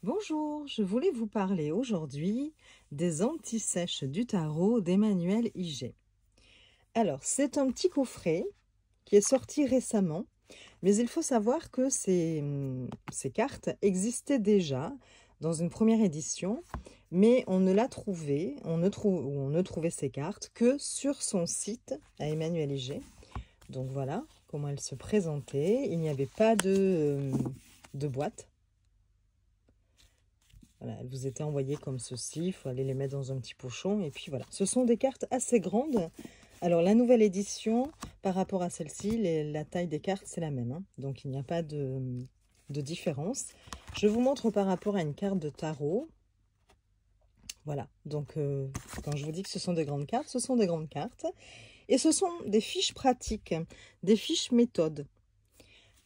Bonjour, je voulais vous parler aujourd'hui des anti-sèches du tarot d'Emmanuel Iger. Alors, c'est un petit coffret qui est sorti récemment, mais il faut savoir que ces cartes existaient déjà dans une première édition, mais on ne l'a trouvé, on ne trouvait ces cartes que sur son site à Emmanuel Iger. Donc voilà comment elles se présentaient. Il n'y avait pas de boîte. Voilà, elles vous étaient envoyées comme ceci, il faut aller les mettre dans un petit pochon. Et puis voilà, ce sont des cartes assez grandes. Alors la nouvelle édition, par rapport à celle-ci, la taille des cartes, c'est la même. Hein. Donc il n'y a pas de différence. Je vous montre par rapport à une carte de tarot. Voilà, donc quand je vous dis que ce sont des grandes cartes, ce sont des grandes cartes. Et ce sont des fiches pratiques, des fiches méthodes.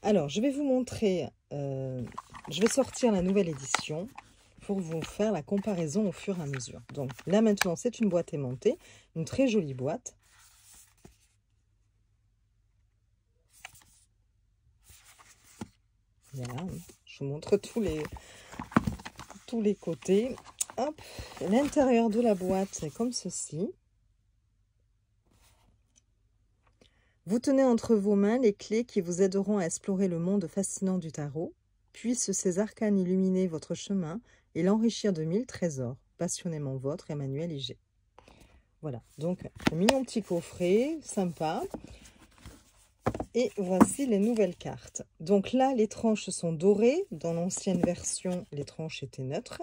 Alors, je vais vous montrer, je vais sortir la nouvelle édition pour vous faire la comparaison au fur et à mesure. Donc là maintenant, c'est une boîte aimantée, une très jolie boîte. Voilà, je vous montre tous les côtés. Hop, l'intérieur de la boîte, c'est comme ceci. Vous tenez entre vos mains les clés qui vous aideront à explorer le monde fascinant du tarot. Puissent ces arcanes illuminer votre chemin et l'enrichir de 1000 trésors. Passionnément votre, Emmanuel Iger. Voilà, donc un mignon petit coffret, sympa. Et voici les nouvelles cartes. Donc là, les tranches sont dorées. Dans l'ancienne version, les tranches étaient neutres.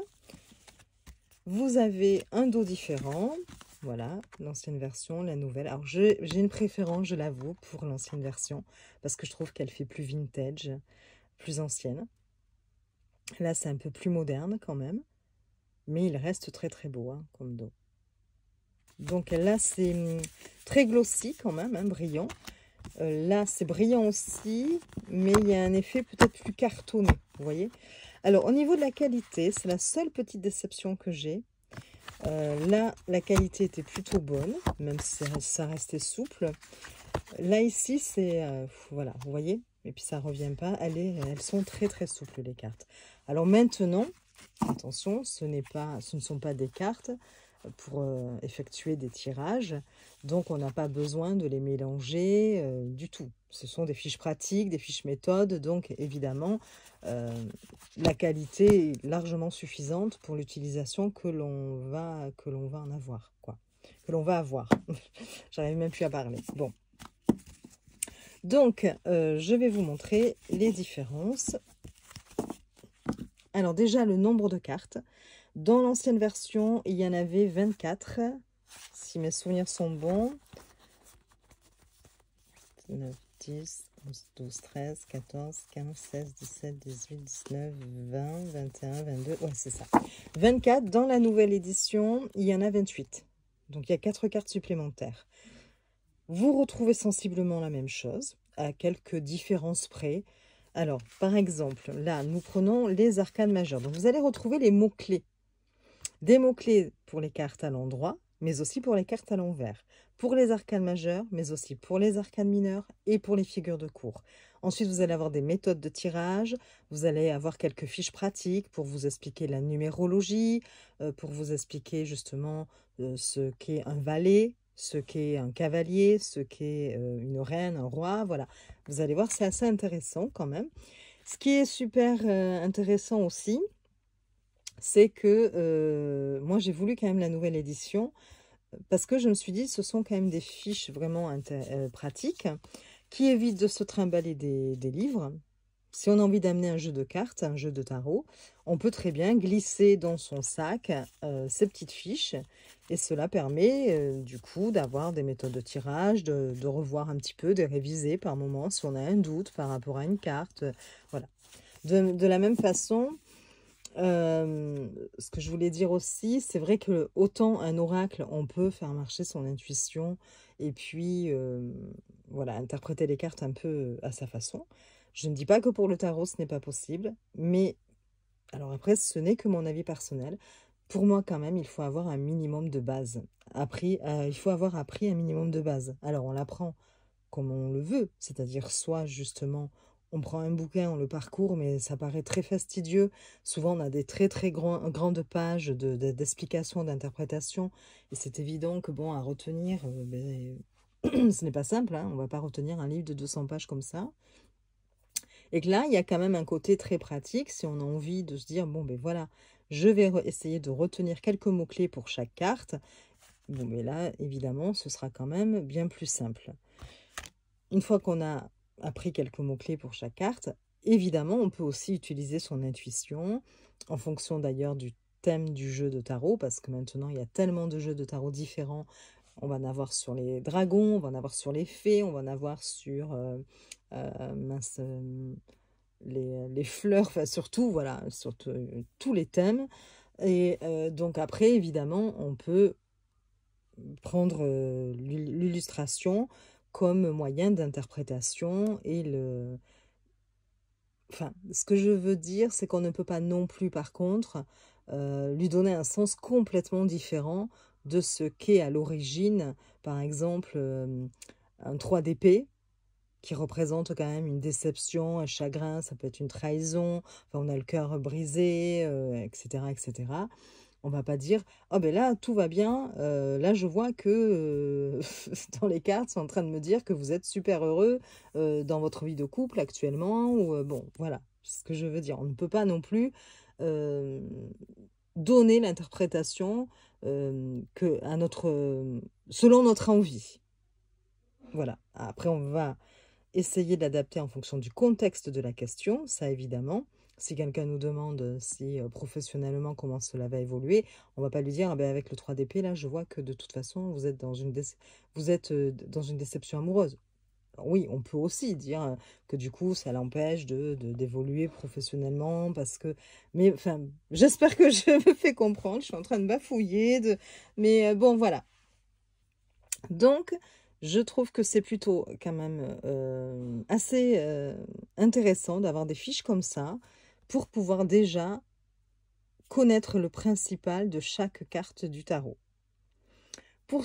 Vous avez un dos différent. Voilà, l'ancienne version, la nouvelle. Alors, j'ai une préférence, je l'avoue, pour l'ancienne version, parce que je trouve qu'elle fait plus vintage, plus ancienne. Là, c'est un peu plus moderne quand même, mais il reste très très beau hein, comme dos. Donc là, c'est très glossy quand même, hein, brillant. Là, c'est brillant aussi, mais il y a un effet peut-être plus cartonné, vous voyez. Alors, au niveau de la qualité, c'est la seule petite déception que j'ai. Là, la qualité était plutôt bonne, même si ça restait souple. Là, ici, c'est... voilà, vous voyez. Et puis, ça ne revient pas. Elles sont très, très souples, les cartes. Alors, maintenant, attention, ce ne sont pas des cartes pour effectuer des tirages. Donc, on n'a pas besoin de les mélanger du tout. Ce sont des fiches pratiques, des fiches méthodes. Donc, évidemment, la qualité est largement suffisante pour l'utilisation que l'on va en avoir, quoi. Que l'on va avoir. J'arrive même plus à parler. Bon. Donc, je vais vous montrer les différences. Alors, déjà, le nombre de cartes. Dans l'ancienne version, il y en avait 24, si mes souvenirs sont bons. 9, 10, 11, 12, 13, 14, 15, 16, 17, 18, 19, 20, 21, 22. Ouais, c'est ça. 24. Dans la nouvelle édition, il y en a 28. Donc, il y a 4 cartes supplémentaires. Vous retrouvez sensiblement la même chose, à quelques différences près. Alors, par exemple, là, nous prenons les arcanes majeures. Donc, vous allez retrouver les mots-clés. Des mots-clés pour les cartes à l'endroit, mais aussi pour les cartes à l'envers. Pour les arcanes majeures, mais aussi pour les arcanes mineures et pour les figures de cour. Ensuite, vous allez avoir des méthodes de tirage. Vous allez avoir quelques fiches pratiques pour vous expliquer la numérologie, pour vous expliquer justement ce qu'est un valet, ce qu'est un cavalier, ce qu'est une reine, un roi. Voilà, vous allez voir, c'est assez intéressant quand même. Ce qui est super intéressant aussi, c'est que moi, j'ai voulu quand même la nouvelle édition parce que je me suis dit, ce sont quand même des fiches vraiment pratiques qui évitent de se trimballer des livres. Si on a envie d'amener un jeu de cartes, un jeu de tarot, on peut très bien glisser dans son sac ces petites fiches. Et cela permet du coup d'avoir des méthodes de tirage, de revoir un petit peu, de réviser par moment si on a un doute par rapport à une carte. Voilà. De la même façon... ce que je voulais dire aussi, c'est vrai que autant un oracle, on peut faire marcher son intuition et puis voilà, interpréter les cartes un peu à sa façon. Je ne dis pas que pour le tarot, ce n'est pas possible, mais alors après, ce n'est que mon avis personnel. Pour moi, quand même, il faut avoir un minimum de base. Il faut avoir appris un minimum de base. Alors, on l'apprend comme on le veut, c'est-à-dire soit justement on prend un bouquin, on le parcourt, mais ça paraît très fastidieux. Souvent, on a des très très grandes pages d'explications, d'interprétations, et c'est évident que bon, à retenir, ce n'est pas simple, hein, on ne va pas retenir un livre de 200 pages comme ça. Et que là, il y a quand même un côté très pratique, si on a envie de se dire, bon, ben voilà, je vais essayer de retenir quelques mots-clés pour chaque carte. Bon, mais là, évidemment, ce sera quand même bien plus simple. Une fois qu'on a appris quelques mots-clés pour chaque carte, évidemment, on peut aussi utiliser son intuition, en fonction d'ailleurs du thème du jeu de tarot, parce que maintenant, il y a tellement de jeux de tarot différents. On va en avoir sur les dragons, on va en avoir sur les fées, on va en avoir sur les fleurs, enfin surtout, voilà, sur tous les thèmes. Et donc après, évidemment, on peut prendre l'illustration comme moyen d'interprétation et Enfin, ce que je veux dire, c'est qu'on ne peut pas non plus, par contre, lui donner un sens complètement différent de ce qu'est à l'origine, par exemple, un 3 d'épée, qui représente quand même une déception, un chagrin, ça peut être une trahison, enfin, on a le cœur brisé, etc., etc. On va pas dire: «Oh ben là, tout va bien, là je vois que, dans les cartes, c'est en train de me dire que vous êtes super heureux, dans votre vie de couple actuellement» ou bon, voilà, c'est ce que je veux dire. On ne peut pas non plus, hem, donner l'interprétation, que à notre, selon notre envie. Voilà. Après on va essayer d'adapter en fonction du contexte de la question, ça évidemment. Si quelqu'un nous demande si professionnellement comment cela va évoluer, on va pas lui dire: «Ah ben, avec le 3 d'épée là, je vois que de toute façon vous êtes dans une dans une déception amoureuse». Alors oui, on peut aussi dire que du coup ça l'empêche d'évoluer professionnellement parce que mais enfin, j'espère que je me fais comprendre, je suis en train de bafouiller mais bon voilà. Donc, je trouve que c'est plutôt quand même assez intéressant d'avoir des fiches comme ça pour pouvoir déjà connaître le principal de chaque carte du tarot. Pour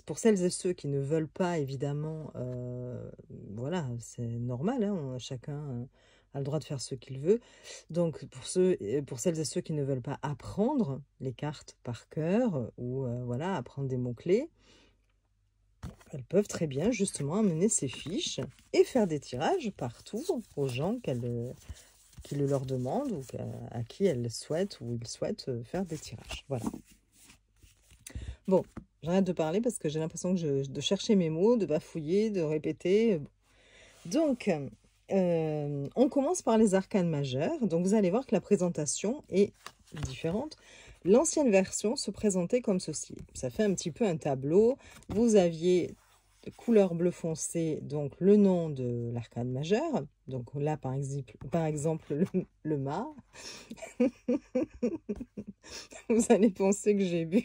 pour celles et ceux qui ne veulent pas, évidemment, voilà, c'est normal, hein, chacun a le droit de faire ce qu'il veut. Donc, pour celles et ceux qui ne veulent pas apprendre les cartes par cœur ou voilà, apprendre des mots-clés, elles peuvent très bien justement amener ces fiches et faire des tirages partout aux gens qui le leur demandent ou à qui elles souhaitent ou ils souhaitent faire des tirages. Voilà. Bon, j'arrête de parler parce que j'ai l'impression de chercher mes mots, de bafouiller, de répéter. Donc, on commence par les arcanes majeures. Donc, vous allez voir que la présentation est différente. L'ancienne version se présentait comme ceci. Ça fait un petit peu un tableau. Vous aviez couleur bleu foncé, donc le nom de l'arcane majeur. Donc là, par exemple le mât. Vous allez penser que j'ai bu.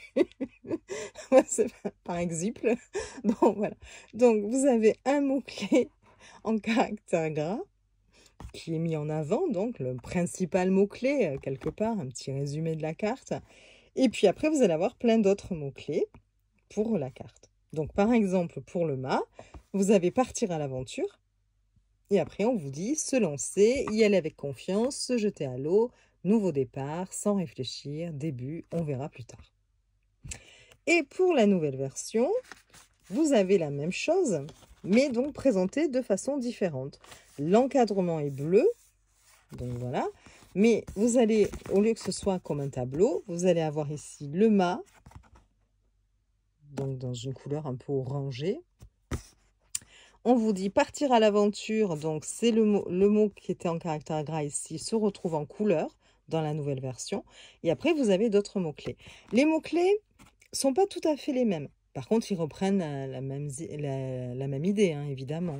Par exemple. Bon, voilà. Donc, vous avez un mot-clé en caractère gras qui est mis en avant, donc le principal mot-clé, quelque part, un petit résumé de la carte. Et puis après, vous allez avoir plein d'autres mots-clés pour la carte. Donc, par exemple, pour le mât, vous avez partir à l'aventure. Et après, on vous dit se lancer, y aller avec confiance, se jeter à l'eau, nouveau départ, sans réfléchir, début, on verra plus tard. Et pour la nouvelle version, vous avez la même chose, mais donc présentée de façon différente. L'encadrement est bleu, donc voilà. Mais vous allez, au lieu que ce soit comme un tableau, vous allez avoir ici le mât, donc dans une couleur un peu orangée. On vous dit partir à l'aventure, donc c'est le mot qui était en caractère gras ici, se retrouve en couleur dans la nouvelle version. Et après, vous avez d'autres mots-clés. Les mots-clés sont pas tout à fait les mêmes. Par contre, ils reprennent la même idée, hein, évidemment.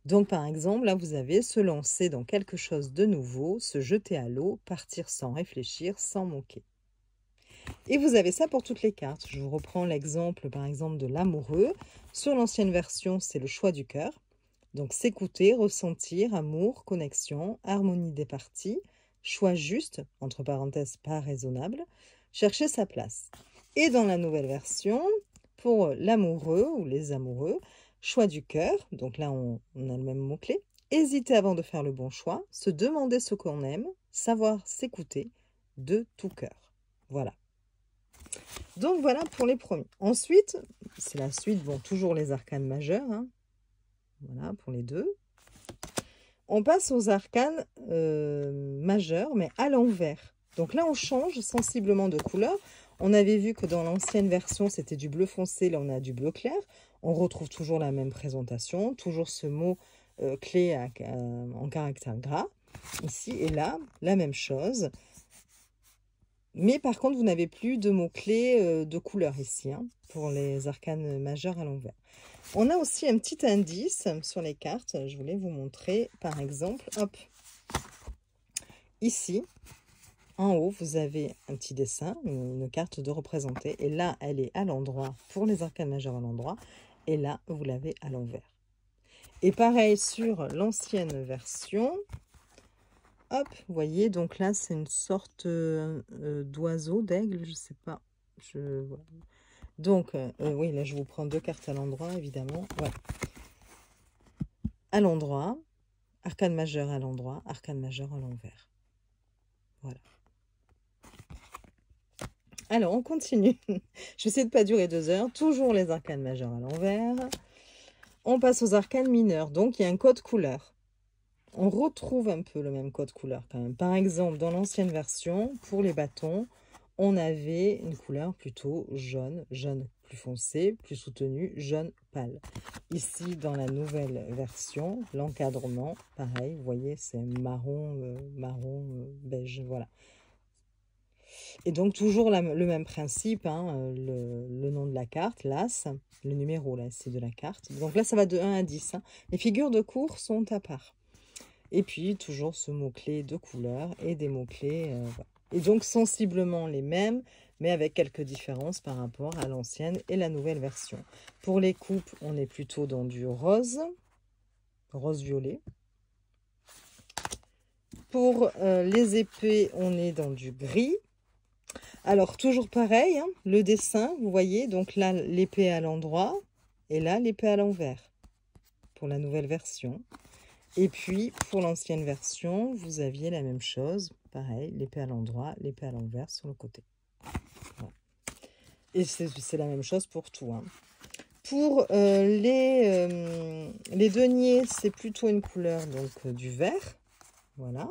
Donc, par exemple, là, vous avez se lancer dans quelque chose de nouveau, se jeter à l'eau, partir sans réfléchir, sans moquer. Et vous avez ça pour toutes les cartes. Je vous reprends l'exemple, par exemple, de l'amoureux. Sur l'ancienne version, c'est le choix du cœur. Donc, s'écouter, ressentir, amour, connexion, harmonie des parties, choix juste, entre parenthèses, pas raisonnable, chercher sa place. Et dans la nouvelle version, pour l'amoureux ou les amoureux, choix du cœur, donc là, on a le même mot-clé, hésiter avant de faire le bon choix, se demander ce qu'on aime, savoir s'écouter de tout cœur. Voilà. Donc voilà pour les premiers. Ensuite, c'est la suite, bon, toujours les arcanes majeurs. Hein. Voilà pour les deux. On passe aux arcanes majeurs, mais à l'envers. Donc là, on change sensiblement de couleur. On avait vu que dans l'ancienne version, c'était du bleu foncé. Là, on a du bleu clair. On retrouve toujours la même présentation, toujours ce mot clé en caractère gras. Ici et là, la même chose. Mais par contre, vous n'avez plus de mots-clés de couleur ici, hein, pour les arcanes majeures à l'envers. On a aussi un petit indice sur les cartes. Je voulais vous montrer, par exemple, hop, ici, en haut, vous avez un petit dessin, une carte de représenter. Et là, elle est à l'endroit, pour les arcanes majeures à l'endroit. Et là, vous l'avez à l'envers. Et pareil sur l'ancienne version. Hop, vous voyez, donc là, c'est une sorte d'oiseau, d'aigle, je ne sais pas. Voilà. Donc, oui, là, je vous prends deux cartes à l'endroit, évidemment. Ouais. À l'endroit, arcane majeure à l'endroit, arcane majeure à l'envers. Voilà. Alors, on continue. Je vais essayer de ne pas durer 2 heures. Toujours les arcanes majeures à l'envers. On passe aux arcanes mineures. Donc, il y a un code couleur. On retrouve un peu le même code couleur quand même. Par exemple, dans l'ancienne version, pour les bâtons, on avait une couleur plutôt jaune, jaune plus foncé, plus soutenu, jaune pâle. Ici, dans la nouvelle version, l'encadrement, pareil, vous voyez, c'est marron, beige, voilà. Et donc, toujours le même principe, hein, le nom de la carte, l'as, le numéro là, c'est de la carte. Donc là, ça va de 1 à 10. Hein. Les figures de cours sont à part. Et puis, toujours ce mot-clé de couleur et des mots-clés. Voilà. Et donc, sensiblement les mêmes, mais avec quelques différences par rapport à l'ancienne et la nouvelle version. Pour les coupes, on est plutôt dans du rose, rose-violet. Pour les épées, on est dans du gris. Alors, toujours pareil, hein, le dessin, vous voyez, donc là, l'épée à l'endroit, et là, l'épée à l'envers, pour la nouvelle version. Et puis, pour l'ancienne version, vous aviez la même chose. Pareil, l'épée à l'endroit, l'épée à l'envers sur le côté. Voilà. Et c'est la même chose pour tout. Hein. Pour les deniers, c'est plutôt une couleur donc du vert. Voilà.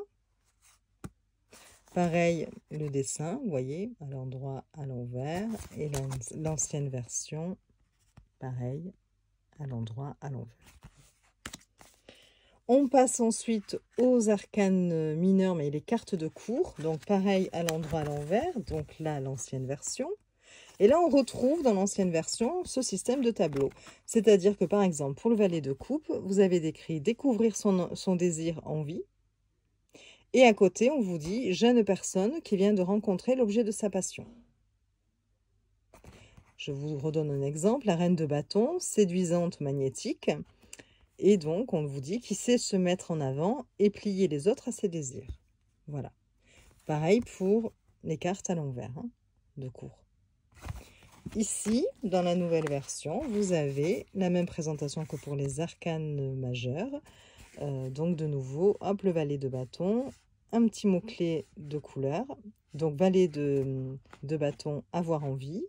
Pareil, le dessin, vous voyez, à l'endroit, à l'envers. Et l'ancienne version, pareil, à l'endroit, à l'envers. On passe ensuite aux arcanes mineurs, mais les cartes de cours. Donc, pareil, à l'endroit, à l'envers. Donc là, l'ancienne version. Et là, on retrouve dans l'ancienne version ce système de tableau. C'est-à-dire que, par exemple, pour le valet de coupe, vous avez décrit « Découvrir son désir en vie ». Et à côté, on vous dit « Jeune personne qui vient de rencontrer l'objet de sa passion ». Je vous redonne un exemple. La reine de bâton, séduisante, magnétique. Et donc, on vous dit qu'il sait se mettre en avant et plier les autres à ses désirs. Voilà. Pareil pour les cartes à l'envers, hein, de cours. Ici, dans la nouvelle version, vous avez la même présentation que pour les arcanes majeures. Donc, de nouveau, hop, le valet de bâton, un petit mot-clé de couleur. Donc, valet de bâton, avoir envie.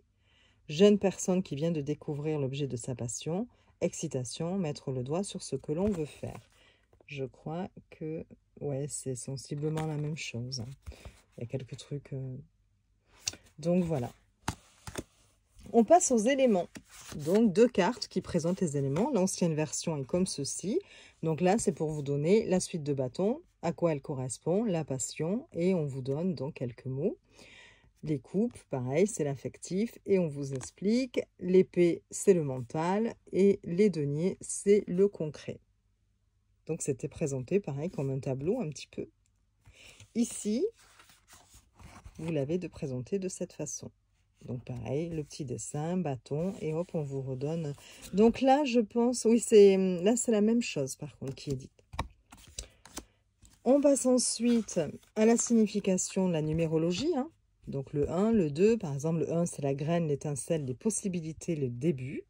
Jeune personne qui vient de découvrir l'objet de sa passion. Excitation, mettre le doigt sur ce que l'on veut faire. Je crois que, ouais, c'est sensiblement la même chose. Il y a quelques trucs. Donc, voilà. On passe aux éléments. Donc, 2 cartes qui présentent les éléments. L'ancienne version est comme ceci. Donc là, c'est pour vous donner la suite de bâtons, à quoi elle correspond, la passion, et on vous donne donc quelques mots. Les coupes, pareil, c'est l'affectif, et on vous explique. L'épée, c'est le mental, et les deniers, c'est le concret. Donc, c'était présenté, pareil, comme un tableau, un petit peu. Ici, vous l'avez de présenter de cette façon. Donc, pareil, le petit dessin, bâton, et hop, on vous redonne. Donc là, je pense, oui, là, c'est la même chose, par contre, qui est dite. On passe ensuite à la signification de la numérologie, hein. Donc, le 1, le 2, par exemple, le 1, c'est la graine, l'étincelle, les possibilités, le début.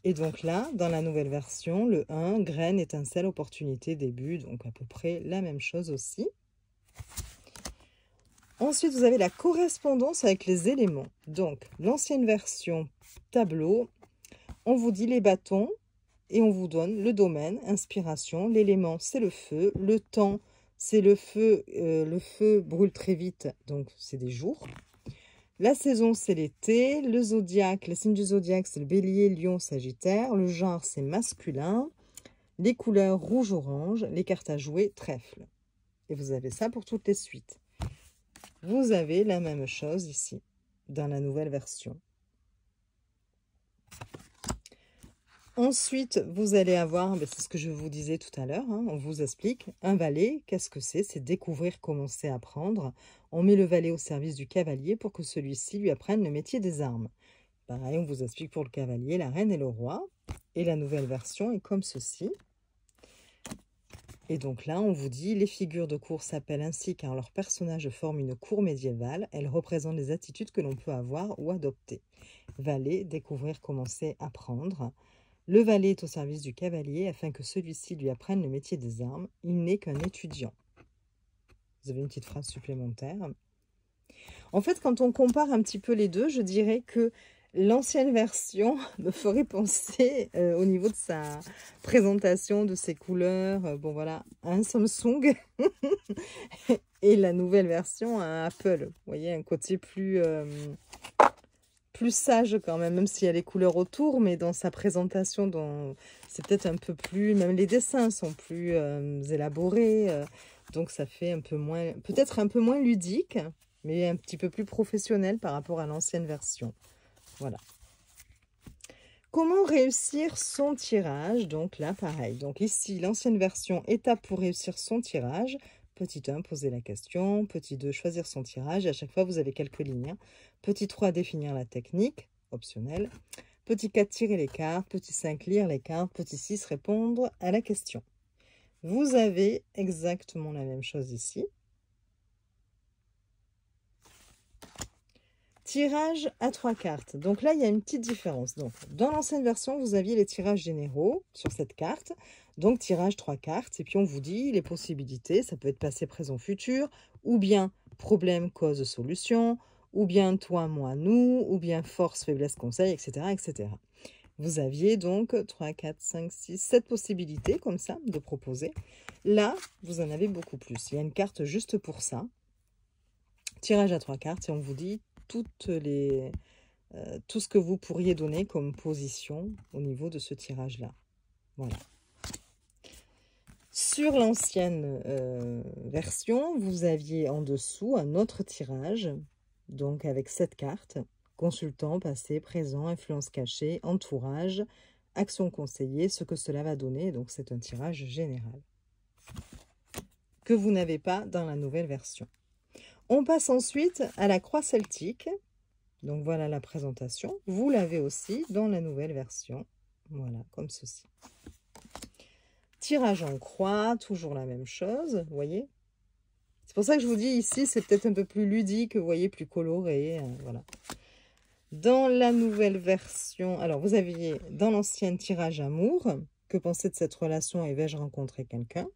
Et donc là, dans la nouvelle version, le 1, graine, étincelle, opportunité, début. Donc à peu près la même chose aussi. Ensuite, vous avez la correspondance avec les éléments. Donc, l'ancienne version tableau, on vous dit les bâtons et on vous donne le domaine, inspiration. L'élément, c'est le feu. Le temps, c'est le feu. Le feu brûle très vite, donc c'est des jours. La saison, c'est l'été. Le zodiaque, les signes du zodiaque, c'est le bélier, lion, sagittaire. Le genre, c'est masculin. Les couleurs, rouge, orange. Les cartes à jouer, trèfle. Et vous avez ça pour toutes les suites. Vous avez la même chose ici, dans la nouvelle version. Ensuite, vous allez avoir, c'est ce que je vous disais tout à l'heure, on vous explique, un valet, qu'est-ce que c'est? C'est découvrir, commencer à apprendre. On met le valet au service du cavalier pour que celui-ci lui apprenne le métier des armes. Pareil, on vous explique pour le cavalier, la reine et le roi. Et la nouvelle version est comme ceci. Et donc là, on vous dit, les figures de cour s'appellent ainsi car leurs personnages forment une cour médiévale. Elles représentent les attitudes que l'on peut avoir ou adopter. Valet, découvrir, commencer, apprendre. Le valet est au service du cavalier afin que celui-ci lui apprenne le métier des armes. Il n'est qu'un étudiant. Vous avez une petite phrase supplémentaire. En fait, quand on compare un petit peu les deux, je dirais que l'ancienne version me ferait penser au niveau de sa présentation, de ses couleurs, bon voilà, à un Samsung et la nouvelle version à un Apple. Vous voyez, un côté plus sage quand même s'il y a les couleurs autour, mais dans sa présentation, c'est peut-être un peu plus, même les dessins sont plus élaborés, donc ça fait un peu moins, peut-être un peu moins ludique, mais un petit peu plus professionnel par rapport à l'ancienne version. Voilà. Comment réussir son tirage? Donc là, pareil. Donc ici, l'ancienne version, étape pour réussir son tirage. Petit 1, poser la question. Petit 2, choisir son tirage. Et à chaque fois, vous avez quelques lignes. Petit 3, définir la technique, optionnel. Petit 4, tirer les cartes. Petit 5, lire les cartes. Petit 6, répondre à la question. Vous avez exactement la même chose ici. Tirage à 3 cartes. Donc là, il y a une petite différence. Donc, dans l'ancienne version, vous aviez les tirages généraux sur cette carte. Donc, tirage 3 cartes. Et puis, on vous dit les possibilités. Ça peut être passé, présent, futur. Ou bien problème, cause, solution. Ou bien toi, moi, nous. Ou bien force, faiblesse, conseil, etc. etc. Vous aviez donc 3, 4, 5, 6, 7 possibilités comme ça de proposer. Là, vous en avez beaucoup plus. Il y a une carte juste pour ça. Tirage à 3 cartes et on vous dit tout ce que vous pourriez donner comme position au niveau de ce tirage-là. Voilà. Sur l'ancienne version, vous aviez en dessous un autre tirage, donc avec 7 cartes. Consultant, passé, présent, influence cachée, entourage, action conseillée, ce que cela va donner. Donc c'est un tirage général que vous n'avez pas dans la nouvelle version. On passe ensuite à la croix celtique. Donc voilà la présentation. Vous l'avez aussi dans la nouvelle version. Voilà, comme ceci. Tirage en croix, toujours la même chose, vous voyez. C'est pour ça que je vous dis ici, c'est peut-être un peu plus ludique, vous voyez, plus coloré. Voilà. Dans la nouvelle version, alors vous aviez dans l'ancienne tirage amour, que penser de cette relation et vais-je rencontrer quelqu'un?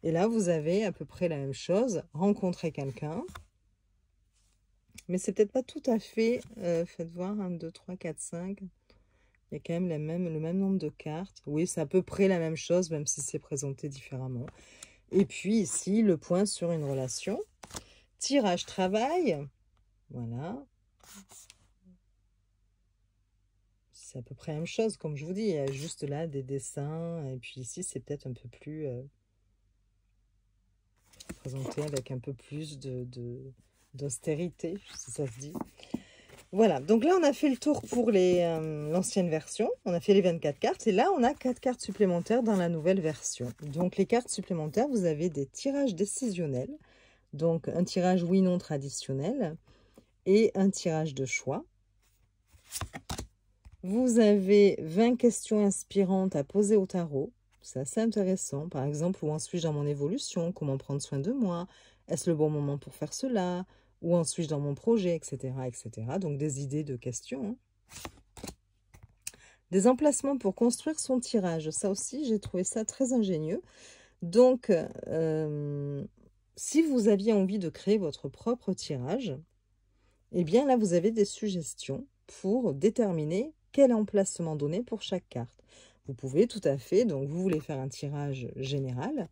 Et là, vous avez à peu près la même chose, rencontrer quelqu'un. Mais c'est peut-être pas tout à fait, faites voir, 1, 2, 3, 4, 5. Il y a quand même le même nombre de cartes. Oui, c'est à peu près la même chose, même si c'est présenté différemment. Et puis ici, le point sur une relation. Tirage travail. Voilà. C'est à peu près la même chose, comme je vous dis. Il y a juste là des dessins. Et puis ici, c'est peut-être un peu plus présenté avec un peu plus d'austérité, si ça se dit. Voilà, donc là, on a fait le tour pour l'ancienne version. On a fait les 24 cartes. Et là, on a 4 cartes supplémentaires dans la nouvelle version. Donc, les cartes supplémentaires, vous avez des tirages décisionnels. Donc, un tirage oui-non traditionnel et un tirage de choix. Vous avez 20 questions inspirantes à poser au tarot. C'est assez intéressant. Par exemple, où en suis-je dans mon évolution? Comment prendre soin de moi? Est-ce le bon moment pour faire cela? Où en suis-je dans mon projet, etc., etc. Donc, des idées de questions. Des emplacements pour construire son tirage. Ça aussi, j'ai trouvé ça très ingénieux. Donc, si vous aviez envie de créer votre propre tirage, eh bien là, vous avez des suggestions pour déterminer quel emplacement donner pour chaque carte. Vous pouvez tout à fait, donc vous voulez faire un tirage général,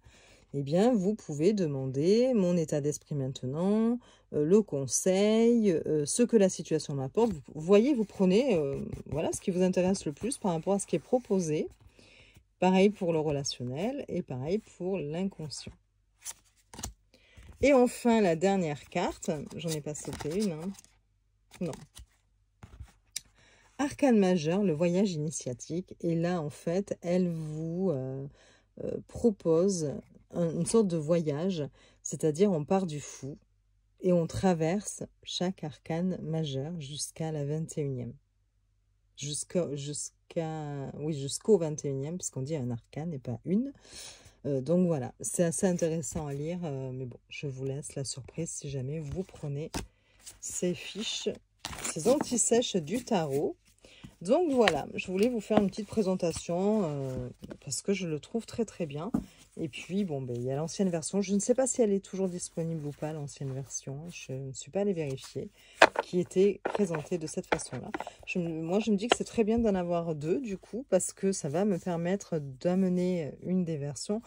eh bien vous pouvez demander mon état d'esprit maintenant, le conseil, ce que la situation m'apporte. Vous voyez, vous prenez voilà, ce qui vous intéresse le plus par rapport à ce qui est proposé. Pareil pour le relationnel et pareil pour l'inconscient. Et enfin, la dernière carte, j'en ai pas sauté une, hein. Non. Arcane majeur, le voyage initiatique. Et là, en fait, elle vous propose une sorte de voyage, c'est-à-dire on part du fou et on traverse chaque arcane majeur jusqu'à la 21e. Jusqu'au 21e, puisqu'on dit un arcane et pas une. Donc voilà, c'est assez intéressant à lire, mais bon, je vous laisse la surprise si jamais vous prenez ces fiches, ces anti-sèches du tarot. Donc voilà, je voulais vous faire une petite présentation parce que je le trouve très très bien. Et puis bon, ben, il y a l'ancienne version, je ne sais pas si elle est toujours disponible ou pas, l'ancienne version, je ne suis pas allée vérifier, qui était présentée de cette façon-là. Moi je me dis que c'est très bien d'en avoir deux du coup, parce que ça va me permettre d'amener une des versions.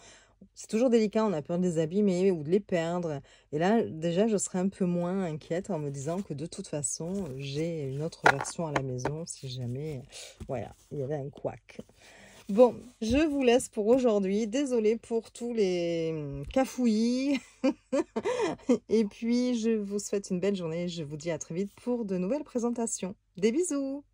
C'est toujours délicat, on a peur de les abîmer ou de les perdre. Et là, déjà, je serais un peu moins inquiète en me disant que de toute façon, j'ai une autre version à la maison si jamais, voilà, il y avait un couac. Bon, je vous laisse pour aujourd'hui. Désolée pour tous les cafouillis. Et puis, je vous souhaite une belle journée. Je vous dis à très vite pour de nouvelles présentations. Des bisous!